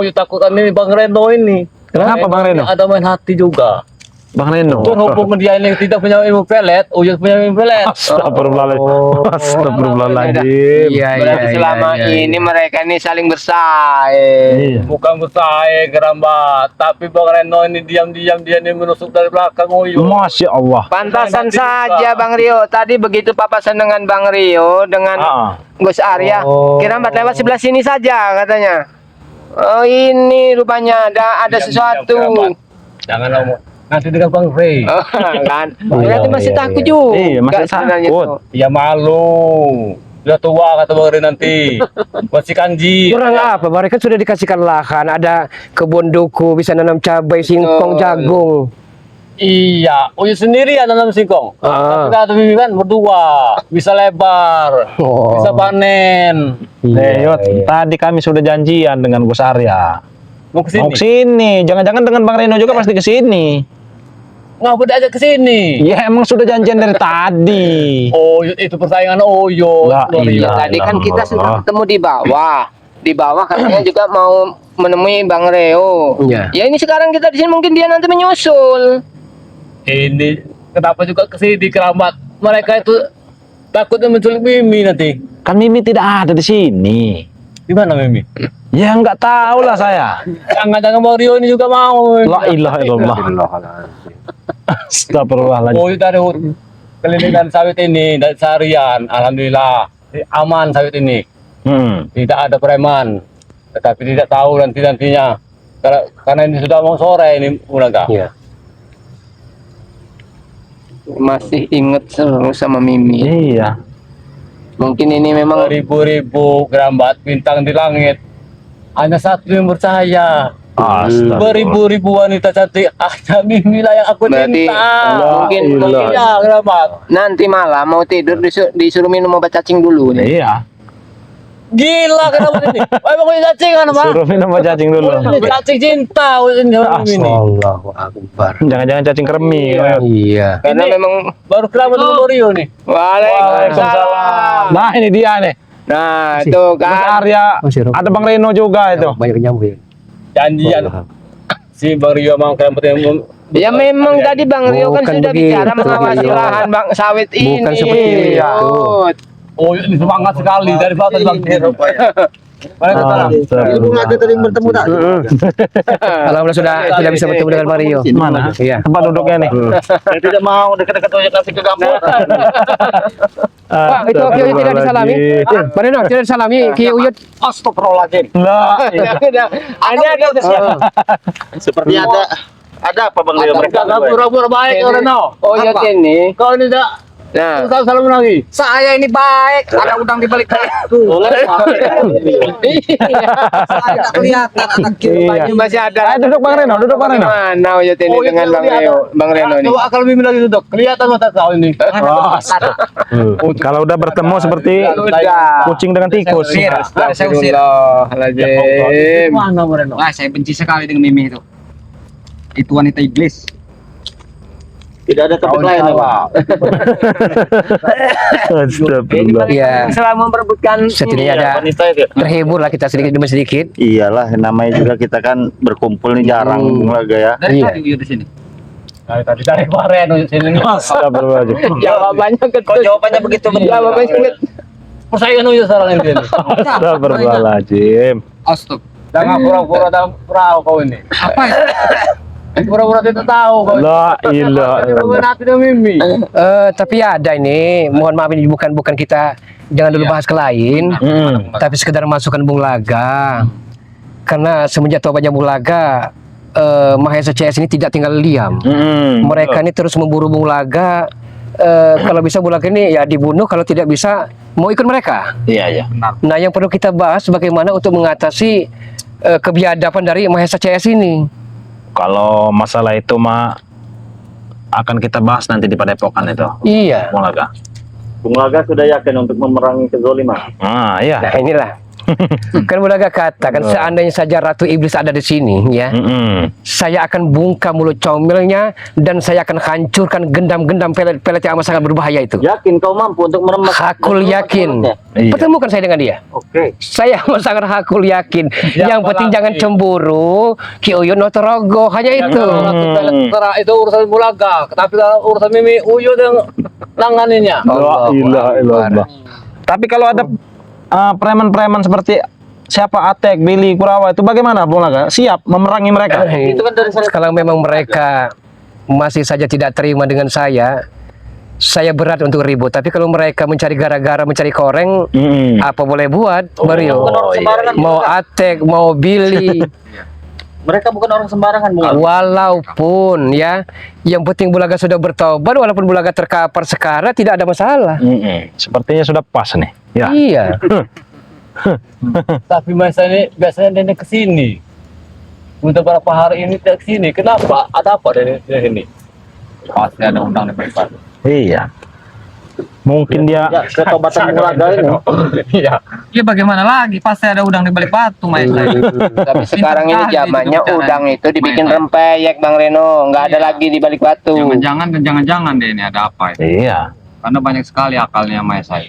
Uyut takutan ini Bang Reno ini. Kenapa Bang Reno? Ada main hati juga. Bang Reno. Berhubung dia ini tidak punya ilmu pelet, Uyut punya ilmu pelet. Astagfirullahaladzim. Astagfirullahaladzim. Berarti selama ini mereka ini saling bersaing. Iya. Bukan bersaing Kerambat, tapi Bang Reno ini diam-diam dia ini menusuk dari belakang Uyut. Masya Allah. Pantasan Nanti saja buka. Bang Rio. Tadi begitu papasan dengan Bang Rio dengan Gus Arya, Kerambat lewat sebelah sini saja katanya. Oh ini rupanya ada Diam-diam, sesuatu. Kerambat. Jangan ngomong. Nanti dengan Bang Rey. Oh, kan. Berarti masih takut juga. Iya, masih sebenarnya takut. tuh. Ya malu. Udah tua kata Bang Rey nanti. Masih kanji. Kurang apa? Mereka sudah dikasihkan lahan, ada kebun duku, bisa nanam cabai, singkong, jagung. Iya, Uyut sendiri ya nanam singkong. Tapi kata Mimi kan berdua, bisa lebar, bisa panen. Yot, tadi kami sudah janjian dengan Gus Arya. Mau ke Mau sini? kesini. Jangan-jangan dengan Bang Reno juga pasti kesini. Ngapa dia ajak ke sini? Ya emang sudah janjian dari tadi. Uyut itu persaingan Uyut. La Luar ilaha biasa. Tadi kan kita Allah. sudah ketemu di bawah. Di bawah katanya juga mau menemui Bang Reo. Iya. Ya ini sekarang kita di sini mungkin dia nanti menyusul. Ini kenapa juga ke sini Kerambat? Mereka itu takutnya menculik Mimi nanti. Kan Mimi tidak ada di sini. Di mana Mimi? Ya nggak tahu lah saya. Jangan-jangan Bang Rio ini juga mau. La ilaha illallah. Astagfirullahaladzim. Uyut dari kelilingan sawit ini dari seharian, alhamdulillah aman sawit ini. Tidak ada preman, tetapi tidak tahu nantinya karena ini sudah mau sore ini Unaga. Iya. Masih inget sama Mimi. Iya. Mungkin ini memang Beribu-ribu Kerambat bintang di langit, hanya satu yang percaya. Astagfirullah. Beribu-ribu wanita cantik, hanya Mimi lah yang aku Berarti cinta. mungkin Iya Kerambat. nanti malam mau tidur disuruh minum obat cacing dulu nih. Iya. Gila Kerambat ini. Emang Uyut cacing kan Pak? Suruh minum obat cacing dulu. Cacing cinta Uyut ini sama Mimi ini. Allahu Akbar. Jangan-jangan cacing kremi. Iya. Karena Ini memang baru Kerambat sama Bang Rio nih. Waalaikumsalam. Nah ini dia nih. Nah, tuh Gus kan. Arya. Masih Rob. Ada Bang Reno juga itu. Banyak nyambung ya. Janjian si Bang Rio mau Kerambat yang Ya memang tadi Bang Rio kan Bukan sudah begitu, bicara mengawasi Rio. lahan Bang sawit ini. Bukan seperti itu. Yud. Oh ini semangat sekali dari Pak Bang Rio. Astagfirullah. bertemu tak? Alhamdulillah sudah bisa bertemu dengan Mario. Mana? Iya. Tempat duduknya nih. Saya tidak mau dekat-dekat Uyut nanti ke gambut. Pak, itu Ki Uyut tidak disalami. Marino tidak disalami Ki Uyut. Astagfirullahaladzim. Lah, Ada Seperti ada apa Bang Leo mereka? Ada pura-pura baik orang no. Oh ya ini. Kau ini tidak Nah, salam lagi. Saya ini baik, ada udang di balik itu. Saya tak kelihatan anak iya. masih ada. Duduk Bang Reno, duduk Bang Reno. Mana Uyut ini dengan Bang Reno, Bang Reno nih. Coba kalau Mimi lagi duduk, kelihatan mata kau ini. Kalau udah bertemu seperti Udah. kucing dengan tikus. Saya usir. Astagfirullahaladzim. Mana Moreno? Wah, saya benci sekali dengan Mimi itu. Itu wanita iblis. Tidak ada topik lain Pak. Astagfirullah. Iya. Selalu memperebutkan Setidaknya ada Wanita itu. terhibur lah kita sedikit demi sedikit. Iyalah, namanya juga kita kan berkumpul nih jarang Bung Laga ya. Dari Iya. tadi Uyut di sini. Tadi dari kemarin Uyut sini. Astagfirullahaladzim. jawabannya Kok jawabannya begitu Jawabannya begitu. Persaingan Uyut sekarang ini. Astagfirullahaladzim. Astag. Jangan pura-pura tahu kau ini. Apa ya? Pura-pura tidak tahu kau. La ilaha illallah. Nanti dengan Mimi. Tapi ada ini, mohon maaf ini bukan kita jangan dulu bahas ke lain, tapi sekedar masukan Bung Laga. Karena semenjak tobatnya Bung Laga, Mahesa CS ini tidak tinggal diam. Mereka ini terus memburu Bung Laga. Kalau bisa Bung Laga ini ya dibunuh, kalau tidak bisa mau ikut mereka. Iya, iya. Nah, yang perlu kita bahas bagaimana untuk mengatasi kebiadaban dari Mahesa CS ini. Kalau masalah itu mah akan kita bahas nanti di Padepokan itu. Iya. Bung Laga. Bung Laga sudah yakin untuk memerangi kezoliman. Ah, iya. Nah, inilah. Kan Bulaga katakan seandainya saja Ratu Iblis ada di sini ya, saya akan bungkam mulut comelnya dan saya akan hancurkan gendam-gendam pelet-pelet yang amat sangat berbahaya itu. Yakin kau mampu untuk meremas? Hakul yakin. Iya. Pertemukan saya dengan dia. Oke. Saya amat sangat hakul yakin. Yang penting jangan cemburu. Ki Uyun Notorogo, hanya itu. Itu urusan Bulaga, tapi kalau urusan Mimi Uyu yang langaninya. La ilaha illallah. Tapi kalau ada preman-preman seperti siapa Atek, Billy, Kurawa itu bagaimana Bulaga? Siap memerangi mereka? Itu kan dari sana. Kalau memang mereka masih saja tidak terima dengan saya berat untuk ribut. Tapi kalau mereka mencari gara-gara, mencari koreng, apa boleh buat, Mario? Mau Atek, mau Billy, Mereka bukan orang sembarangan, Bung. walaupun ya, yang penting Bulaga sudah bertobat, walaupun Bulaga terkapar sekarang tidak ada masalah. Sepertinya sudah pas nih. Ya. Iya. Tapi biasanya dia ke sini. Untuk beberapa hari ini dia ke sini. Kenapa? Ada apa dari sini? Pasti ada undang di Balik Batu. Iya. Mungkin dia Ya, ketobatan Bulaga ini. Iya. Ya bagaimana lagi? Pasti ada udang di balik batu, Mas. Tapi sekarang ini zamannya udang itu dibikin rempeyek, Bang Reno. Nggak ada lagi di balik batu. Jangan deh ini ada apa ini? iya. Karena banyak sekali akalnya Mas saya.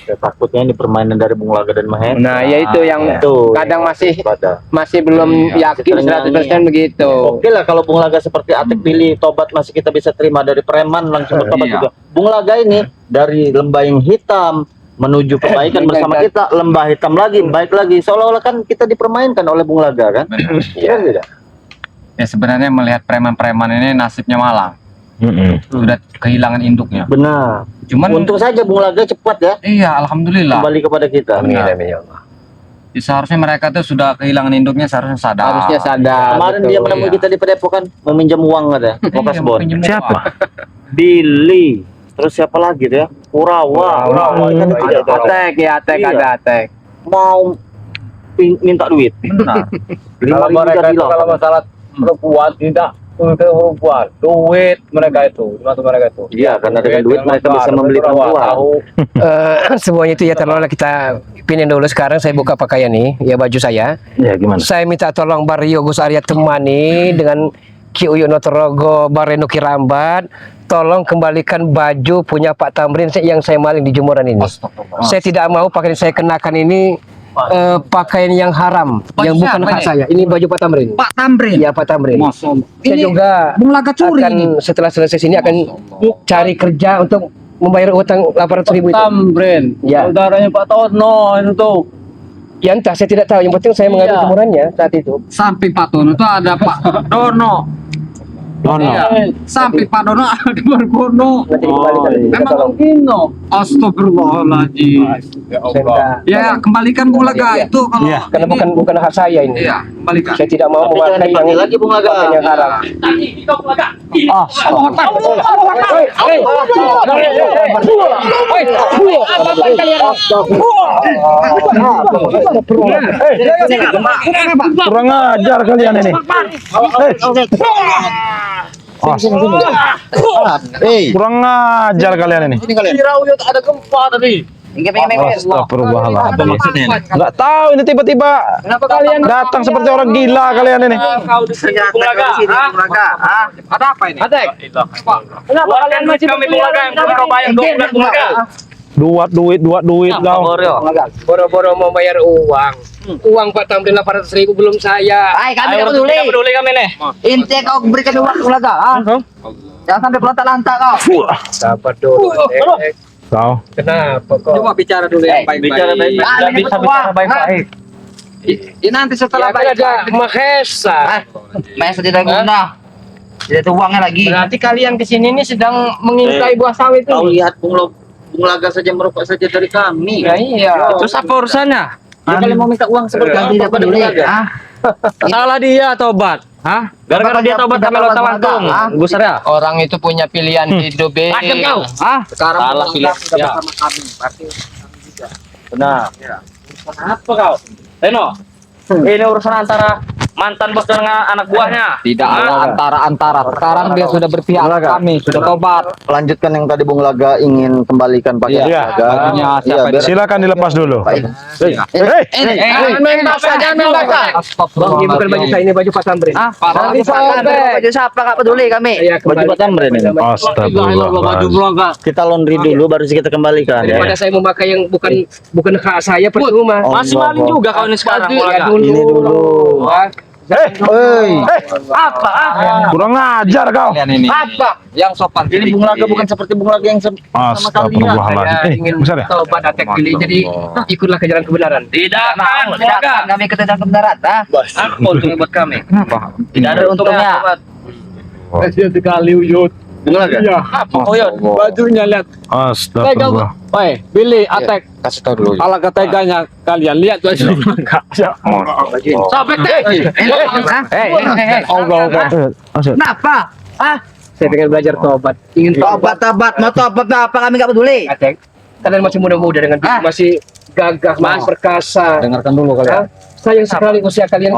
Ya, takutnya ini permainan dari Bung Laga dan Mahendra. Nah, ya itu yang Itu. kadang Pada. masih belum yakin 100% begitu. Oke lah kalau Bung Laga seperti Atek, Billy tobat masih kita bisa terima, dari preman langsung bertobat Iya. juga. Bung Laga ini dari lembah yang hitam menuju kebaikan bersama kita, lembah hitam lagi, baik lagi. Seolah-olah kan kita dipermainkan oleh Bung Laga kan? Iya tidak? Ya sebenarnya melihat preman-preman ini nasibnya malang. Sudah kehilangan induknya. Benar. Cuman Untung saja Bung Laga cepat ya iya, alhamdulillah. kembali kepada kita. Amin, amin, ya Allah. Seharusnya mereka tuh sudah kehilangan induknya, seharusnya sadar. Harusnya sadar. Kemarin betul. dia menemui iya. kita di Padepokan meminjam uang ada, Kokas Iya, Bon. pinjam uang. Siapa? Billy. Terus siapa lagi tuh ya? Kurawa. Kan tidak ada. Atek ya, Atek Iya. ada Atek. Mau minta duit. Benar. Kalau 5.000 mereka itu bilang. kalau masalah perempuan tidak untuk perempuan, duit mereka itu, cuma mereka itu. Iya, karena dengan duit mereka bisa membeli perempuan. Semuanya itu ya terlalu kita pinin dulu. Sekarang saya buka pakaian nih, ya baju saya. Ya gimana? Saya minta tolong Bario Gus Arya temani dengan Ki Uyun Notorogo, Bareno Kirambat. Tolong kembalikan baju punya Pak Tamrin yang saya maling di jemuran ini. Saya tidak mau pakaian saya kenakan ini pakaian yang haram, yang bukan siapa hak ini? saya. Ini baju Pak Tamrin. Pak Tamrin. Ya Pak Tamrin. Masya Allah. Saya Ini juga Bung Laga curi akan ini. setelah selesai sini akan cari kerja untuk membayar utang 800.000 itu. Tamrin, Ya. saudaranya Pak Tono itu tuh. Ya entah, saya tidak tahu. Yang penting saya mengambil Iya. jemurannya saat itu. Samping Pak Tono itu ada Pak Dono. Iya. Samping Pak Dono ada Margono. Nanti dikembalikan. Saya Memang tolong. Gino. Astagfirullahaladzim. Ya Saya minta, Ya, kembalikan Bung Laga Iya. itu kalau karena bukan hak saya ini. Iya, kembalikan. Saya tidak mau Tapi jangan memakai dipanggil yang lagi Bung Laga. pakaian yang haram. Kurang ajar kalian ini. Kurang ajar kalian ini. Kira Uyut ada gempa tadi. Astagfirullahaladzim. Nggak tahu ini tiba-tiba datang seperti orang gila kalian ini. Kau di sini Bung Laga. Ada apa ini? Atek. Kenapa kalian masih kami Bung Laga yang belum kau bayar 2 bulan Bung Laga? Dua duit kau. Boro-boro mau bayar uang. Uang Pak Tamrin 800.000 belum saya. Hai, kami tidak peduli. Tidak peduli kami nih. Inti kau berikan uang Bung Laga. Jangan sampai pelontar-lantar kau. Sabar dulu. Kau. Kenapa kok? Coba bicara dulu yang baik-baik. Bicara baik-baik. Ah, ini Bisa betul, bicara Wak. baik-baik. Ya, nanti setelah Ya kan ada Mahesa. Masa tidak guna. Tidak ada uangnya lagi. Berarti kalian kesini ini sedang mengintai buah sawit Kau itu. lihat Bung Laga saja merokok saja dari kami. Ya iya. Terus apa urusannya? Dia kalian mau minta uang seperti Kau tidak peduli. Ah, Salah dia tobat. Hah? Gara-gara dia tobat kami lontar lantung. Gus Arya. Orang itu punya pilihan hidup. Padam kau. Hah? Sekarang Salah pilih. ya. Benar. Apa kau? Reno, ini urusan antara mantan bos dengan anak buahnya. Tidak ada antara-antara. Sekarang dia sudah berpihak kami, sudah tobat. Lanjutkan yang tadi Bung Laga ingin kembalikan pakaian Iya. Laga. Bajunya siapa biar- Silakan dilepas dulu. Jangan main basah, jangan main basah. Bang, ini bukan baju saya, ini baju Pak Tamrin. Baju siapa nggak peduli kami. Saya Baju Pak Tamrin ini. Astagfirullah. Kita laundry dulu baru kita kembalikan. Daripada saya memakai yang bukan hak saya percuma. Masih maling juga kau ini sekarang. Bulaga. Ini dulu. Apa? Kurang ajar kau. Apa? Yang sopan. Ini Bung Laga bukan seperti Bung Laga yang sama kalian. Astagfirullahaladzim. Ingin Besar ya? tobat Atek pilih, jadi ikutlah ke jalan kebenaran. Tidak akan, Bulaga. Kami ke dalam kebenaran. Apa untungnya buat kami? Tidak ada untungnya. Bung Laga. Apa koyot? Bajunya lihat. Astagfirullah. Oi, Billy, Atek. Kasih tahu dulu. Ala keteganya kalian lihat tuh. Sobek deh. Kenapa? Saya pengen belajar tobat. Ingin Tobat, mau tobat apa? Kami nggak peduli. Atek, kalian masih muda-muda dengan masih gagah, masih perkasa. Dengarkan dulu kalian. Sayang sekali usia kalian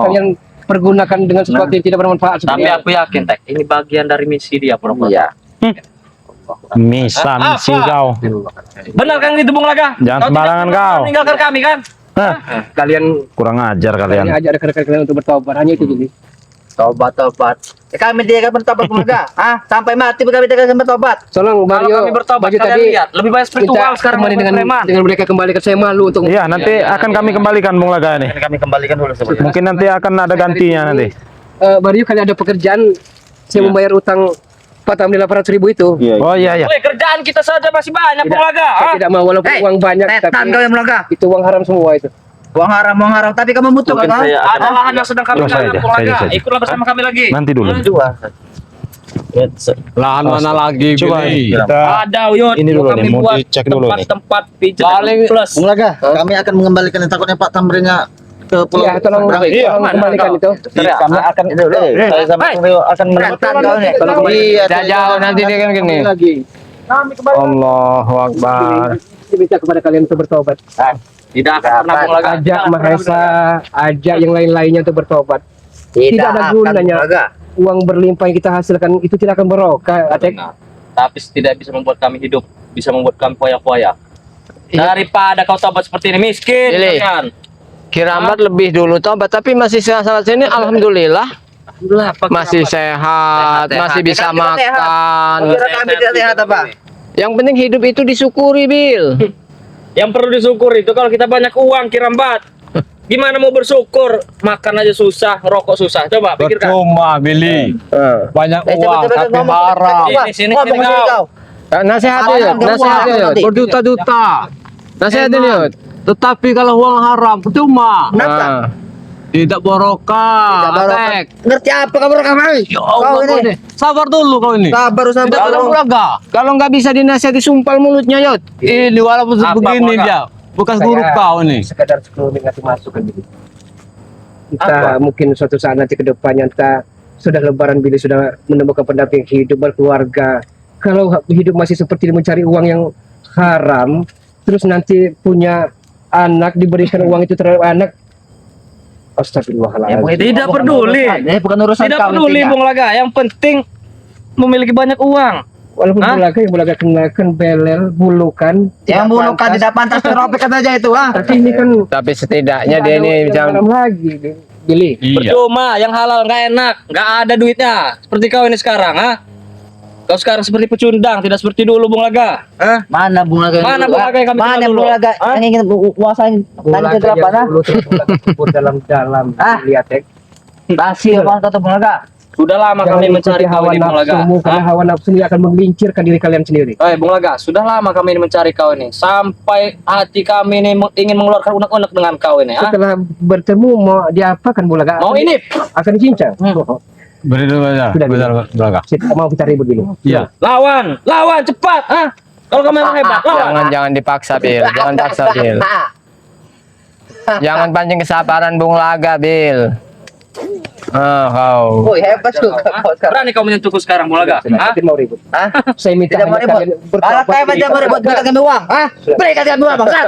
pergunakan dengan sesuatu yang tidak bermanfaat. Tapi aku yakin, Tek, ini bagian dari misi dia, pura-pura. Iya. Misi kau. Benar kan itu Bung Laga? Jangan Kau tidak sembarangan pernah kau. meninggalkan kami kan? Kalian Kurang ajar kalian. ajak rekan-rekan kalian untuk bertobat, hanya itu jadi. Tobat. Kami tidak akan bertobat keluarga. Sampai mati kami tidak akan bertobat. Tolong Kalau Mario, kami bertobat, baju kalian tadi lihat. Lebih banyak spiritual sekarang kembali daripada preman. dengan mereka kembalikan. Saya malu untuk Iya, nanti akan kami kembalikan Bung Laga ini. Kami kembalikan dulu sebenarnya. Mungkin nanti akan ada gantinya nanti. Mario, kalian ada pekerjaan. Saya membayar utang Pak Tamrin 800.000 itu. Oh iya iya. Woi, kerjaan kita saja masih banyak, Bung Laga. Saya tidak mau walaupun uang banyak, Setan tapi kau yang melaga. itu uang haram semua itu. Uang haram. Tapi kamu butuh Mungkin kan? saya Ada lahan yang sedang kami Oh, saya garap, aja, Bung saya Laga. aja. Ikutlah bersama kami lagi. Nanti dulu. Lahan mana lagi, Coba Billy? kita Ada, Uyun. ini dulu Kami nih, mau buat dicek dulu nih. tempat-tempat pijat Paling plus. Bung Laga, kami akan mengembalikan takutnya Pak Tamrinnya ke pulau. Iya, tolong kembalikan itu. Kami akan saya sama Bung Rio akan Setan kau nih. Iya, Tidak jauh nanti dia kan gini. Allahu Akbar. Saya minta kepada kalian untuk bertobat. Tidak akan pernah, Bung Laga. Ajak Mahesa, ajak yang lain-lainnya untuk bertobat. Tidak ada gunanya. Uang berlimpah yang kita hasilkan itu tidak akan barokah, Atek. Tapi tidak bisa membuat kami hidup, bisa membuat kami foya-foya. Iya. Daripada kau tobat seperti ini miskin, Billy. kalian. Kiramat lebih dulu tobat, tapi masih sehat sini. Alhamdulillah. Masih sehat, masih bisa makan. Kira kami tidak sehat apa? Yang penting hidup itu disyukuri, Bil. Yang perlu disyukur itu kalau kita banyak uang, Kirambat. Gimana mau bersyukur? Makan aja susah, rokok susah. Coba pikirkan. Percuma, Billy. Banyak uang Cepet-cepet tapi ngomong. haram. Sini Ngomong sendiri kau. Nasihatnya, Yud. Nasihatnya, Yud. Berjuta-juta. Nasihatnya, Yud. Tetapi kalau uang haram percuma. Kenapa? Tidak barokah. Tidak barokah. Atek. Ngerti apa kamu kami? Ya Allah, Kau kau ini. ini. Sabar dulu kau ini. Sabar. Tidak ada ulaga. Kalau nggak bisa dinasihati, sumpal mulutnya, Yud. Ini walaupun Apa, begini Bang? dia. Bukan guru kau ini. Sekadar sekelumit ngasih masukan Billy. Kita mungkin suatu saat nanti ke depannya kita sudah lebaran, Billy sudah menemukan pendamping hidup berkeluarga. Kalau hidup masih seperti ini, mencari uang yang haram, terus nanti punya anak, diberikan uang itu terhadap anak, astagfirullahaladzim. Tidak peduli. Bukan urusan Tidak kau. peduli, intinya. Bung Laga. Yang penting memiliki banyak uang. Walaupun Hah? bulaga kenakan belel, bulukan, Yang tidak bunuh kan pantas. tidak pantas dirobek aja itu Tapi ini kan Tapi setidaknya tidak dia ada ini yang jangan haram lagi, Billy. Percuma, yang halal nggak enak, nggak ada duitnya. Seperti kau ini sekarang, ha? Kau sekarang seperti pecundang, tidak seperti dulu, Bung Laga. Mana Bung Laga? Mana Bung Laga yang kami Mana kenal Bung dulu? Laga yang ingin menguasai tanah kegelapan? dalam lihat ya. Basi apa kata Bung Laga? Sudah lama Jangan kami ikuti mencari kau hawa ini, Bung Laga. nafsumu, karena hawa nafsu ini akan menggelincirkan diri kalian sendiri. Bung Laga, sudah lama kami ini mencari kau ini. Sampai hati kami ini ingin mengeluarkan unek-unek dengan kau ini, ha? Setelah bertemu mau diapakan Bulaga? Mau ini? Akan dicincang. Beri dulu aja. Sudah, Bentar, belakang. Saya tidak mau kita ribut dulu. Iya. Lawan, lawan cepat, ha? Kalau kamu memang hebat, lawan. jangan dipaksa, Bil. Jangan paksa, Bil. Jangan pancing kesabaran Bung Laga, Bil. Kau. Woi hebat juga kau sekarang. Berani kau menyentuhku sekarang, Bung Laga? Saya tidak mau ribut. Hah? Saya minta Tidak mau hanya ribut. kalian Kalau kau aja mau ribut berikan kami uang, berikan kami uang bangsat.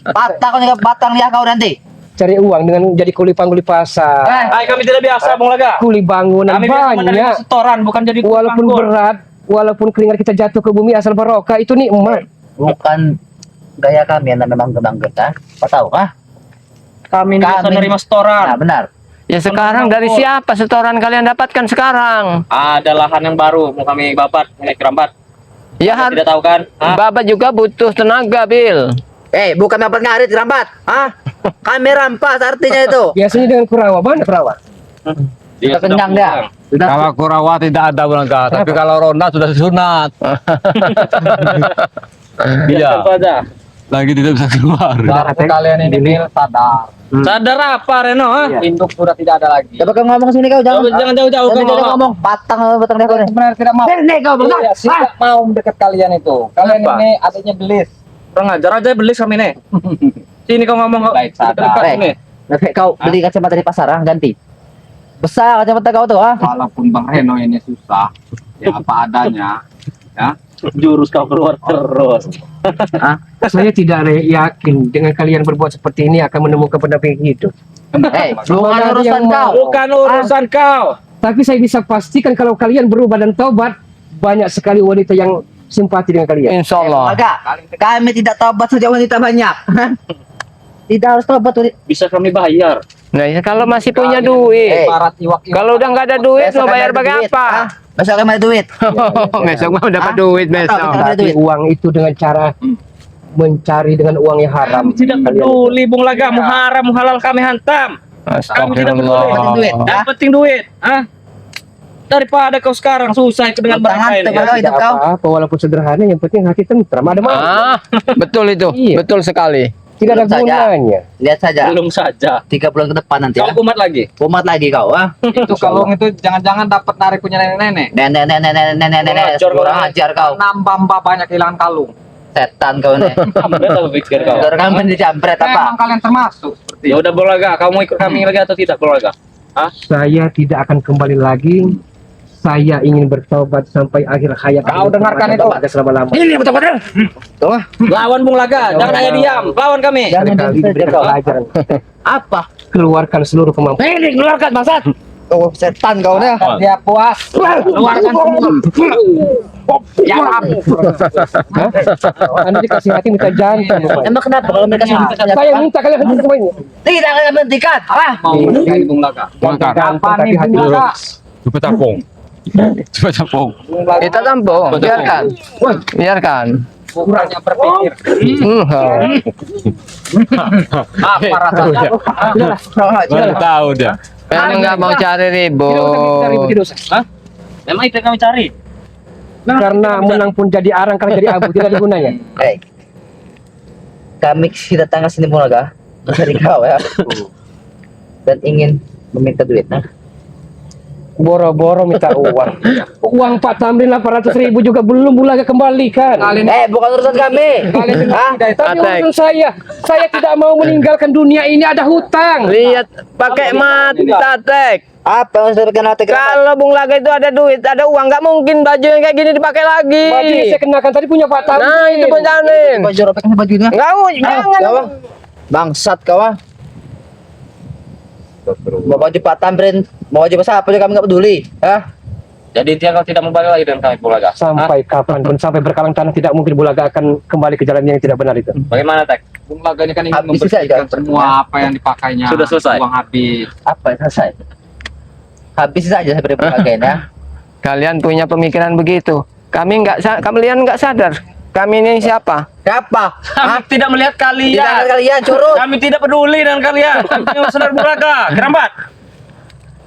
Patah kau nih batang lihat kau nanti. cari uang dengan jadi kuli pangguli pasar. Ay, kami tidak biasa Bung Laga. Kuli bangunan Kami biasa menerima banyak. setoran bukan jadi kuli Walaupun panggul. berat, walaupun keringat kita jatuh ke bumi asal barokah, itu nikmat. Bukan gaya kami yang memang gebang kita. Kau tahu kah? Kami biasa Kami- menerima setoran. Nah, benar. Ya sekarang dari siapa setoran kalian dapatkan sekarang? Ada lahan yang baru mau kami babat, milik Kerambat. Ya Anda tidak tahu kan? Hah? Babat juga butuh tenaga, Bil. Bukan dapat ngarit rambat. Hah? Kami rampas artinya itu. Biasanya dengan kurawa, mana kurawa? Dia Sudah sudah kenyang pulang. dah. Kalau Kurawa tidak ada Bung Laga, tapi kalau Ronda sudah disunat. Iya, Tentu aja. lagi tidak bisa keluar. Kalian ini Bil sadar. Sadar apa Reno? Ha? Induk sudah tidak ada lagi. Coba kau ngomong sini kau jangan. Jangan jauh-jauh Jangan kau jangan ngomong. ngomong. Batang dia kau nih. Sebenarnya tidak mau. Nih kau betul. Iya, tidak mau mendekat kalian itu. Kalian Kenapa? ini adanya belis. Kurang ajar aja belis kami nih. Sini kau ngomong kau. Baik, sadar. Dekat Eh. sini. Kau beli kacamata di pasar ganti. Besar kacamata kau tuh Walaupun Bang Reno ini susah, ya apa adanya. Ya. Jurus kau keluar terus. Saya tidak yakin dengan kalian berbuat seperti ini akan menemukan pendamping hidup. Bukan Mana ada urusan yang kau. mau? Bukan urusan kau. Tapi saya bisa pastikan kalau kalian berubah dan taubat, banyak sekali wanita yang simpati dengan kalian. Insya Allah. Maka kami tidak tobat saja wanita banyak. Tidak harus tobat wanita. Bisa kami bayar. Nah, ya kalau masih punya duit. Barat iwak-iwak. Kalau udah nggak ada duit, Besok mau kami bayar ada pakai duit. apa? Besok kami ada duit. Besok mau dapat duit besok. Besok ada Tapi duit. uang itu dengan cara mencari dengan uang yang haram. Kami tidak peduli Bung Laga, mau haram, mau halal kami hantam. Kami tidak peduli. Penting duit. Yang penting duit. Hah? Daripada kau sekarang susah dengan barang Tangan lain. tegak Ya. hidup kau. Apa, walaupun sederhana, yang penting hati tentram. Ada mau? Betul itu. Iya. Betul sekali. Tidak ada Belum saja. gunanya. Lihat saja. Belum saja. 3 bulan ke depan nanti Kau ya. kumat lagi. Kumat lagi kau Itu kalung itu jangan-jangan dapat dari punya nenek-nenek. Nenek. Kurang ajar kau. Nambah mbak banyak kehilangan kalung. Setan kau nih. Kamu tahu pikir kau. Udah kami dicampret Memang apa? kalian termasuk seperti Ya udah Bung Laga, kamu ikut kami lagi atau tidak Bung Laga? Hah? Saya tidak akan kembali lagi. Saya ingin bertobat sampai akhir hayat. Kau dengarkan itu. Ada selama-lama. Ini betul-betul. Lawan Bung Laga, jangan hanya diam. Lawan kami. Jangan Kali diam diberikan kau. pelajaran. Apa? Keluarkan seluruh kemampuan. Ini keluarkan bangsat. Oh, setan kau nih. dia puas. Keluarkan semua. Ya, Anda dikasih hati minta jantung. Emang kenapa kalau mereka sudah Saya minta kalian hentikan semuanya. tidak akan hentikan? Mau menikahi Bung Laga. Jantung Apa tapi nih hati Bung Laga? Coba tampung. Coba tampung. Kita tampung. Biarkan. Biarkan. Kurangnya berpikir. Apa rasanya? Baru tahu dia. Kayaknya nggak mau cari ribut. Hah? Memang itu yang kami cari. Karena menang pun jadi arang, karena jadi abu, tidak ada gunanya. Kami datang ke sini Mulaga dari kau ya. Dan ingin meminta duit. Nah, Boro-boro minta uang. Uang Pak Tamrin 800.000 juga belum Bulaga kembalikan. bukan urusan kami. Tapi Atek. urusan saya. Saya tidak mau meninggalkan dunia ini, ada hutang. Lihat pakai mata tek. Apa yang sudah kenal Kalau Bung Laga itu ada duit, ada uang, nggak mungkin baju yang kayak gini dipakai lagi. Baju yang saya kenakan tadi punya Pak Tamrin. Nah itu pun Tamrin. baju robek baju itu? Jangan. Bangsat kau ah. Mau baju Pak Tamrin, mau baju siapa juga kami nggak peduli. Jadi dia kalau tidak mau balik lagi dengan kami Bung Laga. Sampai kapanpun, sampai berkalang tanah tidak mungkin Bulaga akan kembali ke jalan yang tidak benar itu. Bagaimana Tek? Bung Laga ini kan ingin Habis membersihkan saja. semua apa yang dipakainya. Sudah selesai. Uang habis. Apa yang selesai? Habis saja seperti pembagian ya. Kalian punya pemikiran begitu. Kalian nggak sadar. Kami ini siapa? Siapa? Kami tidak melihat Tidak kalian. kalian curut. Kami tidak peduli dengan kalian. Kami saudara Bung Laga. Kerambat.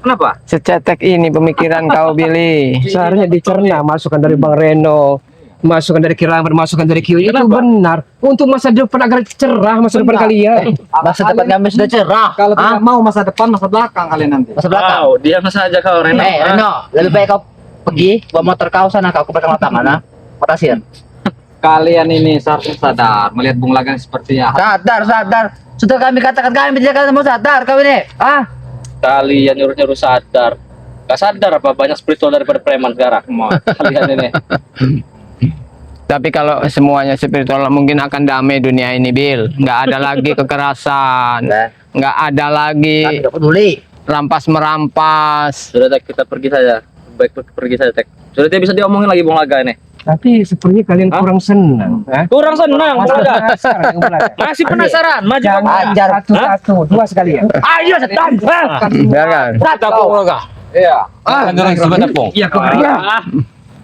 Kenapa? Secetek ini pemikiran kau, Billy. Seharusnya dicerna, masukan dari Bang Reno, masukan dari Kiraman, masukan dari Kio. Itu benar. Untuk masa depan agar cerah masa depan kalian. Masa depan kami sudah cerah. Kalau tidak mau masa depan, masa belakang kalian nanti. Masa belakang. Wow, diam saja kau Reno. Reno, lebih baik kau pergi bawa motor kau sana kau ke belakang lapangan. Makasih. Kalian ini seharusnya sadar melihat Bung Laga seperti ya. Sadar. Sudah kami katakan kami tidak akan mau sadar kau ini. Kalian nyuruh-nyuruh sadar. Gak sadar apa banyak spiritual daripada preman sekarang. Kalian ini. Tapi kalau semuanya spiritual mungkin akan damai dunia ini, Bil. Nggak ada lagi kekerasan, nggak ada lagi Kami nggak peduli. rampas merampas. Sudah Tek, kita pergi saja. Baik pergi saja Tek. Sudah tidak bisa diomongin lagi Bung Laga ini. Tapi sepertinya kalian kurang senang. Kurang senang Bung Laga. Penasaran, Bung Laga. Masih penasaran? Maju Jangan satu-satu, dua sekali ya. Ayo setan. Biarkan. Kata Bung Laga. Iya. Kan orang sebentar Bung. Iya,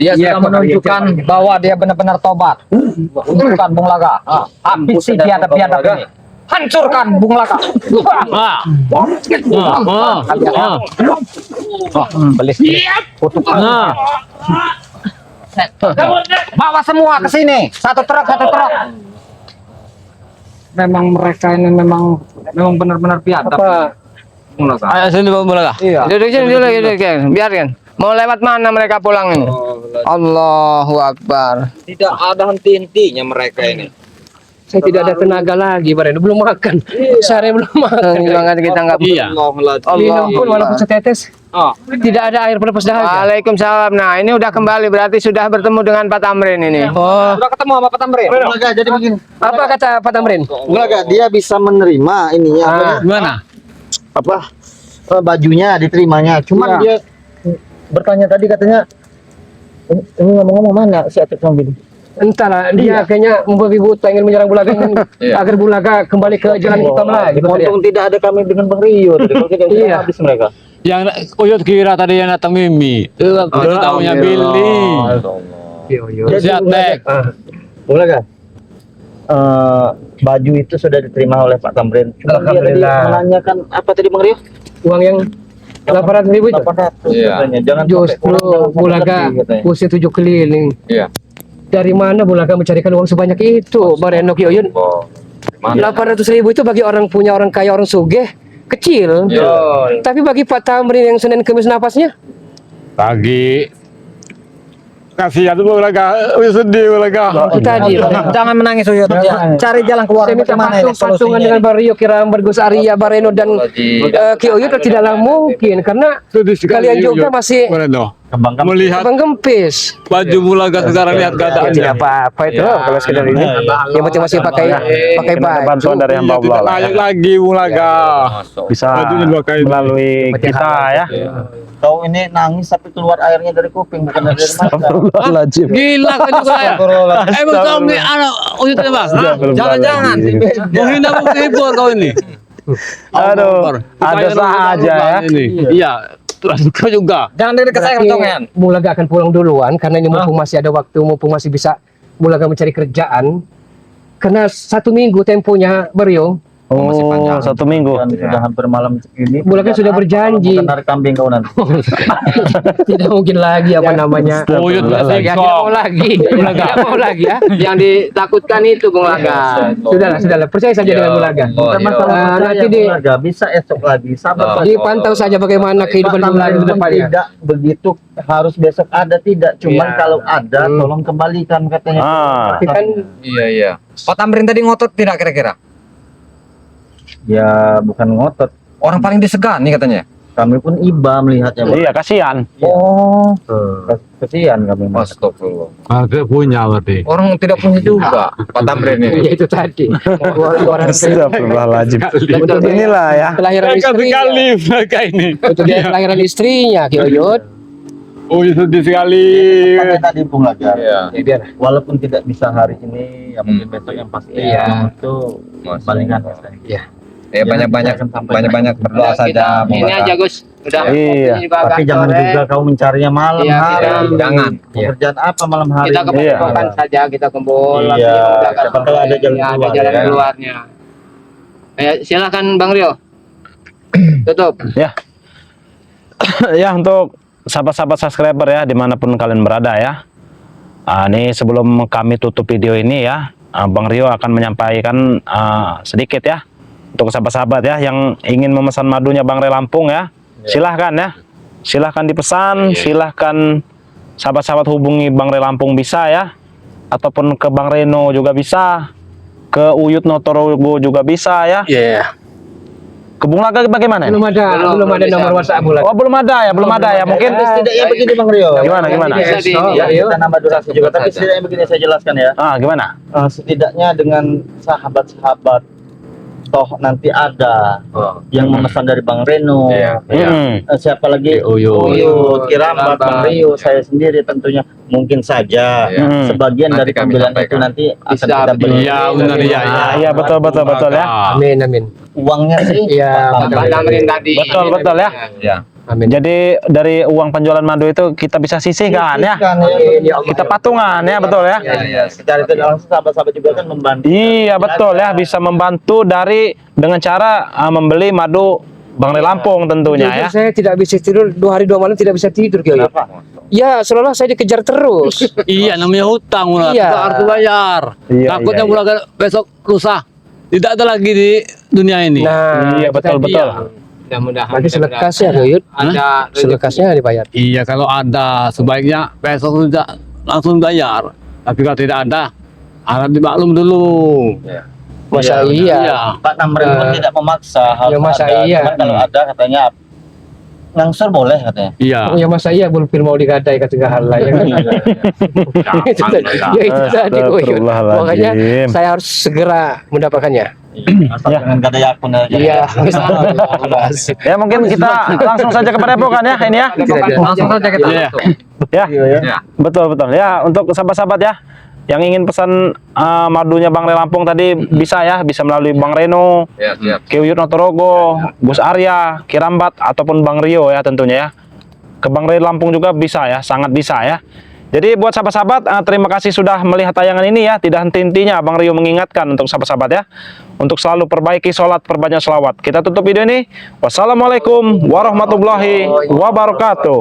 Dia sudah menunjukkan bahwa dia benar-benar tobat. Untukkan Bung Laga. Habisi biadab-biadab ini. Hancurkan Bung Laga. Bawa semua ke sini. Satu truk. Memang mereka ini memang benar-benar biadab. Bung Laga. Ayo sini Bung Laga. Duduk sini dulu, biarkan. Mau lewat mana mereka pulang ini? Allahu Akbar. Tidak ada henti-hentinya mereka ini. Saya tidak ada tenaga lagi, Bareno. Belum makan. Sehari belum makan. Jangan kita nggak Minum pun walaupun setetes. Tidak ada air pelepas dahaga. Waalaikumsalam. Nah, ini udah kembali berarti sudah bertemu dengan Pak Tamrin ini. Oh, Sudah ketemu sama Pak Tamrin. Bung Laga, jadi begini. apa kata Pak Tamrin? Bung Laga, dia bisa menerima ininya Gimana? bajunya diterimanya. Cuman dia bertanya tadi katanya ini ngomong-ngomong mana si Atik Sambil. Entahlah, dia kayaknya membabi buta ingin menyerang Bulaga agar Bulaga kembali ke jalan hitam lagi. Untung tidak ada kami dengan Bang Rio tadi. Kalau kita Iya. habis mereka. Yang Uyut kira tadi yang datang Mimi. Jadi tahunya Billy. Siap Tek. Bung Laga. Baju itu sudah diterima oleh Pak Tamrin. Cuma dia tadi Alhamdulillah. menanyakan apa tadi Bang Rio? Uang yang 800.000 itu. 800 Iya. katanya. Jangan Justru sampai kurang, jangan Bulaga sampai lebih, katanya. usia 7 keliling. Iya. Dari mana Bulaga mencarikan uang sebanyak itu, Bareno Kiyuyun? 800.000 itu bagi orang punya, orang kaya, orang sugih kecil. Tapi bagi Pak Tamrin yang Senin Kemis napasnya, Pagi. Kasihan Bung Laga. Sedih Bung Laga. itu tadi. Jangan menangis Uyut. Cari jalan keluar. Saya minta Bagaimana ini patungan solusinya? dengan Bario Kiramber, Gus Arya, Bareno dan Kiyuyun tidaklah mungkin karena Sedih sekali, kalian juga Uyut. masih Bareno. Kembangkan Melihat Bang Gempis. baju Bung Laga sekarang lihat keadaannya. Tidak apa-apa itu kalau sekedar ini. Yang penting masih pakai baju. bantuan dari hamba Iya, tidak Allah layak lagi Bung Laga. bisa Bajunya dua kali. melalui kita ya. kau ini nangis tapi keluar airnya dari kuping bukan dari mata. Astagfirullahaladzim. Gila kan juga ya. Emang kau ini anak Uyut ya Bang? Jangan-jangan. Menghina Bung Hibur kau ini. Aduh, ada saja ya. Iya. Kau juga. Jangan dari ke saya ketongan. Bulaga akan pulang duluan karena ini mumpung masih ada waktu, mumpung masih bisa Bulaga mencari kerjaan. Karena 1 minggu temponya Bario. Masih panjang. 1 minggu. Dan sudah hampir malam ini. Bulaga sudah berjanji. Bukan tarik kambing kau nanti. Tidak mungkin lagi apa namanya. Uyut Ya, tidak mau lagi. Tidak mau lagi ya. Yang ditakutkan itu Bung Laga. Sudahlah, percaya saja dengan Bulaga. Bukan masalah Nanti percaya, di Bung Laga. Bisa esok lagi. Sabar. dipantau saja bagaimana kehidupan Bulaga ke depannya. Tidak begitu harus besok ada tidak. Cuman kalau ada tolong kembalikan katanya. Tapi kan Iya. Pak Tamrin tadi ngotot tidak kira-kira? Ya bukan ngotot. Orang paling disegani katanya. Kami pun iba melihatnya. Bang. Iya, kasihan. Oh, Kesian kami. Mas. astagfirullah. Ada punya berarti. Orang tidak punya juga Pak Tamrin ini. ya itu tadi. Orang Astagfirullahaladzim. Untuk inilah ya. kelahiran istrinya. mereka ini. Untuk dia kelahiran istrinya, Kiyuyut. Uyut sedih sekali. Sampai tadi Bung Laga. Iya. Walaupun tidak bisa hari ini, ya mungkin besok yang pasti itu balikan. Ya banyak-banyak berdoa saja. Ini aja Gus. Udah. Iya. Tapi jangan juga kau mencarinya malam Iya, hari. jangan. Pekerjaan apa malam hari? Kita kumpulkan saja, kita kumpul. Iya, siapa tahu ada jalan Ada keluar, jalan ya. keluarnya. Silakan Bang Rio. Tutup. Ya. Ya, untuk sahabat-sahabat subscriber ya dimanapun kalian berada ya. Ini sebelum kami tutup video ini ya, Bang Rio akan menyampaikan sedikit ya untuk sahabat-sahabat ya yang ingin memesan madunya Bang Rio Lampung ya. Silahkan ya, silahkan dipesan, silahkan sahabat-sahabat hubungi Bang Rio Lampung bisa ya, ataupun ke Bang Reno juga bisa, ke Uyut Notorogo juga bisa ya. Ke Bung Laga bagaimana? Belum ada nomor WhatsApp Bung Laga. Oh, belum ada ya, belum ada ya. Mungkin Setidaknya begini Bang Rio. gimana? Ya, kita nambah durasi juga, tapi setidaknya begini saya jelaskan ya. Gimana? Setidaknya dengan sahabat-sahabat toh nanti ada yang memesan dari Bang Reno, siapa lagi Uyut, Kirambat, Bang Rio, saya sendiri tentunya mungkin saja sebagian dari pembelian itu nanti akan kita beli. Iya benar ya. Iya betul ya. Amin. Uangnya sih Iya, tadi. Betul ya. Ya. amin. Jadi dari uang penjualan madu itu kita bisa sisihkan ya. Kita patungan ya, betul ya. Secara itu langsung sahabat-sahabat juga kan membantu. Iya betul ya, bisa membantu dengan cara membeli madu Bang Ri Lampung tentunya ya. Saya tidak bisa tidur 2 hari 2 malam, tidak bisa tidur Kiai. Ya, seolah-olah saya dikejar terus. Iya namanya hutang mulai. Iya. Harus bayar. Iya, Takutnya iya. mulai besok lusa tidak ada lagi di dunia ini. Nah, Iya betul. Mudah-mudahan. nanti selekas ya, Yud. Ada Selekasnya dibayar. Iya kalau ada sebaiknya besok sudah langsung bayar. Tapi kalau tidak ada harap dimaklum dulu. Masa iya? Pak Namrin pun tidak memaksa harus Ya, masa ada. iya? Cuman kalau ada katanya ngangsur boleh katanya. Iya. Oh ya masa iya belum mau digadai ke tengah hal lain kan? Itu tadi, ya itu tadi Yud. Makanya saya harus segera mendapatkannya. Asal dengan gak ada yakun aja. Iya. Ya mungkin kita langsung saja kepada Epokan ya ini ya. Langsung saja kita masuk. Ya. Betul. Ya, untuk sahabat-sahabat ya yang ingin pesan madunya Bang Ri Lampung tadi bisa melalui Bang Reno, Ki Uyut Notorogo, Gus Arya, Kirambat ataupun Bang Rio ya tentunya ya. Ke Bang Ri Lampung juga bisa ya, sangat bisa ya. Jadi buat sahabat-sahabat terima kasih sudah melihat tayangan ini ya. Tidak henti-hentinya Bang Rio mengingatkan untuk sahabat-sahabat ya untuk selalu perbaiki sholat, perbanyak selawat. Kita tutup video ini. Wassalamualaikum warahmatullahi wabarakatuh.